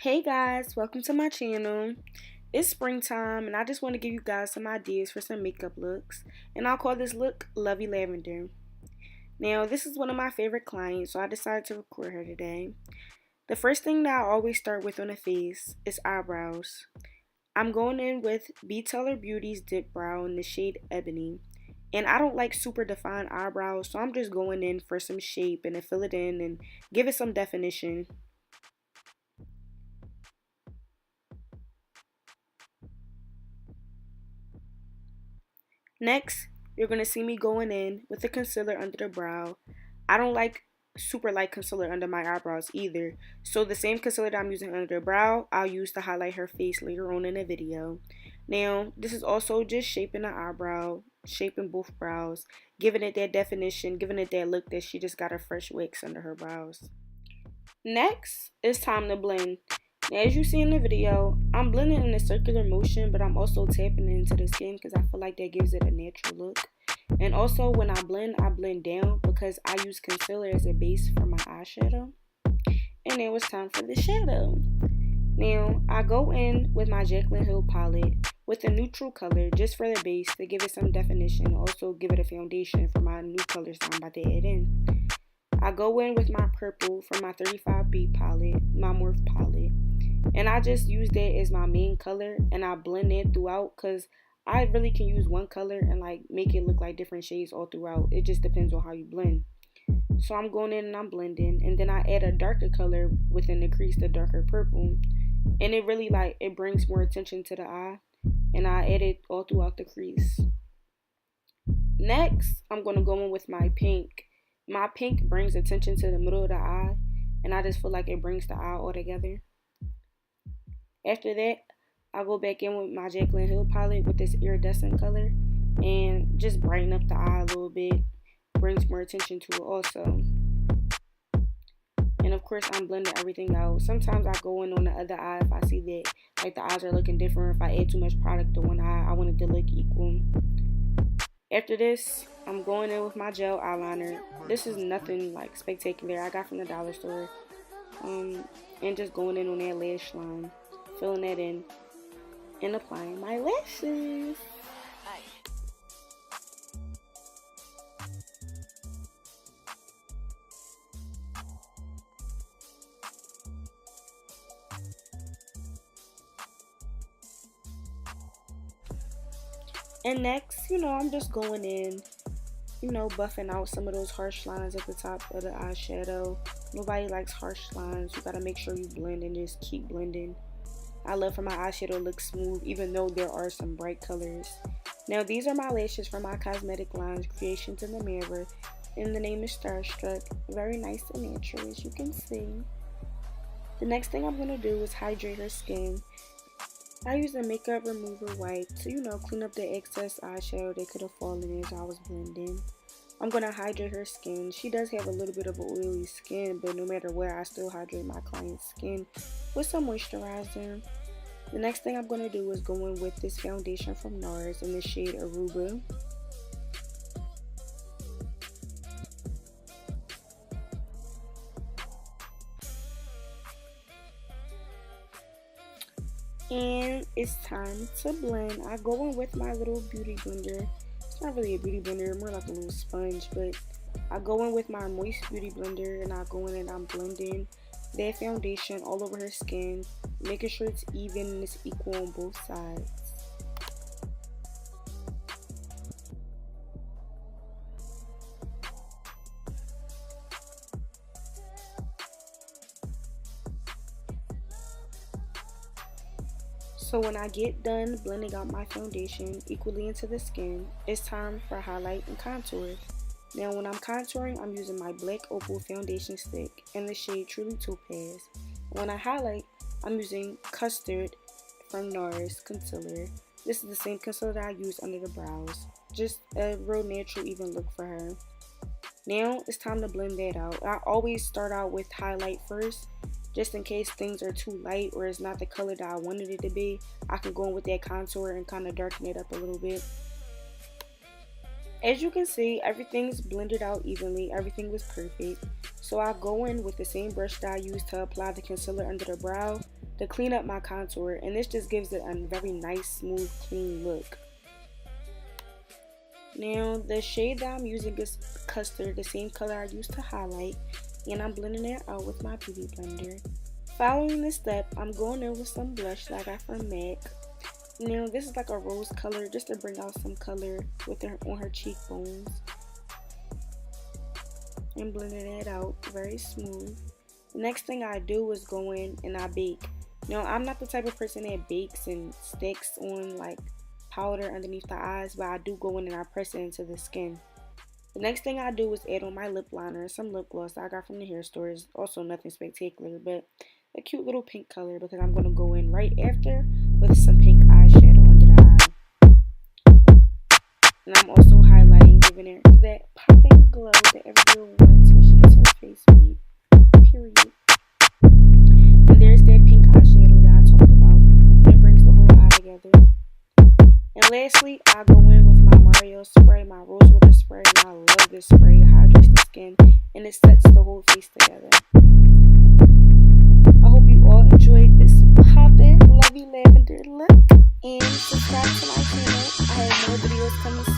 Hey guys, welcome to my channel. It's springtime and I just want to give you guys some ideas for some makeup looks, and I'll call this look Lovey Lavender. Now this is one of my favorite clients, so I decided to record her today. The first thing that I always start with on a face is eyebrows. I'm going in with BTaylor Beauty's Dip Brow in the shade Ebony. And I don't like super defined eyebrows, so I'm just going in for some shape and to fill it in and give it some definition. Next, you're going to see me going in with the concealer under the brow. I don't like super light concealer under my eyebrows either. So the same concealer that I'm using under the brow, I'll use to highlight her face later on in the video. Now, this is also just shaping the eyebrow, shaping both brows, giving it that definition, giving it that look that she just got a fresh wax under her brows. Next, it's time to blend. Now, as you see in the video, I'm blending in a circular motion, but I'm also tapping into the skin because I feel like that gives it a natural look. And also, when I blend down because I use concealer as a base for my eyeshadow. And now it's time for the shadow. Now, I go in with my Jaclyn palette with a neutral color just for the base to give it some definition. Also, give it a foundation for my new colors I'm about to add in. I go in with my purple from my 35B palette, my Morphe palette. And I just use that as my main color and I blend it throughout because I really can use one color and like make it look like different shades all throughout. It just depends on how you blend. So I'm going in and I'm blending, and then I add a darker color within the crease, the darker purple. And it really it brings more attention to the eye, and I add it all throughout the crease. Next, I'm going to go in with my pink. My pink brings attention to the middle of the eye, and I just feel like it brings the eye all together. After that, I'll go back in with my Jaclyn palette with this iridescent color and just brighten up the eye a little bit. Brings more attention to it also. And of course, I'm blending everything out. Sometimes I go in on the other eye if I see that like the eyes are looking different. If I add too much product to one eye, I want it to look equal. After this, I'm going in with my gel eyeliner. This is nothing like spectacular. I got from the dollar store. And just going in on that lash line, filling that in, and applying my lashes. And next, I'm just going in, buffing out some of those harsh lines at the top of the eyeshadow. Nobody likes harsh lines. You gotta make sure you blend and just keep blending. I love for my eyeshadow to look smooth, even though there are some bright colors. Now, these are my lashes from my cosmetic lines, Creations in the Mirror, and the name is Starstruck. Very nice and natural, as you can see. The next thing I'm gonna do is hydrate her skin. I use a makeup remover wipe to, clean up the excess eyeshadow that could have fallen as I was blending. I'm going to hydrate her skin. She does have a little bit of an oily skin, but no matter where, I still hydrate my client's skin with some moisturizer. The next thing I'm going to do is go in with this foundation from Nars in the shade Aruba. And it's time to blend. I go in with my little beauty blender. It's not really a beauty blender, more like a little sponge, but I go in with my moist beauty blender and I go in and I'm blending that foundation all over her skin, making sure it's even and it's equal on both sides. So when I get done blending out my foundation equally into the skin, it's time for highlight and contour. Now when I'm contouring, I'm using my black Opal foundation stick in the shade Truly Topaz. When I highlight, I'm using Custard from Nars concealer. This is the same concealer that I use under the brows. Just a real natural even look for her. Now it's time to blend that out. I always start out with highlight first, just in case things are too light or it's not the color that I wanted it to be. I can go in with that contour and kind of darken it up a little bit. As you can see, everything's blended out evenly. Everything was perfect. So I go in with the same brush that I used to apply the concealer under the brow to clean up my contour, and this just gives it a very nice, smooth, clean look. Now, the shade that I'm using is Custard, the same color I used to highlight, and I'm blending it out with my beauty blender. Following this step, I'm going in with some blush that I got from MAC. Now, this is like a rose color, just to bring out some color on her cheekbones. And blending it out very smooth. The next thing I do is go in and I bake. Now, I'm not the type of person that bakes and sticks on like powder underneath the eyes, but I do go in and I press it into the skin. The next thing I do is add on my lip liner and some lip gloss that I got from the hair store. It's also nothing spectacular, but a cute little pink color, because I'm going to go in right after with some pink eyeshadow under the eye. And I'm also highlighting, giving her that popping glow that every girl wants when she gets her face beat. Period. And there's that pink eyeshadow that I talked about, and it brings the whole eye together. And lastly, I go in with my Mirah spray, my rose water spray, and I love this spray. It hydrates the skin and it sets the whole face together. I hope you all enjoyed this poppin' Lovey Lavender look, and subscribe to my channel. I have more videos coming soon.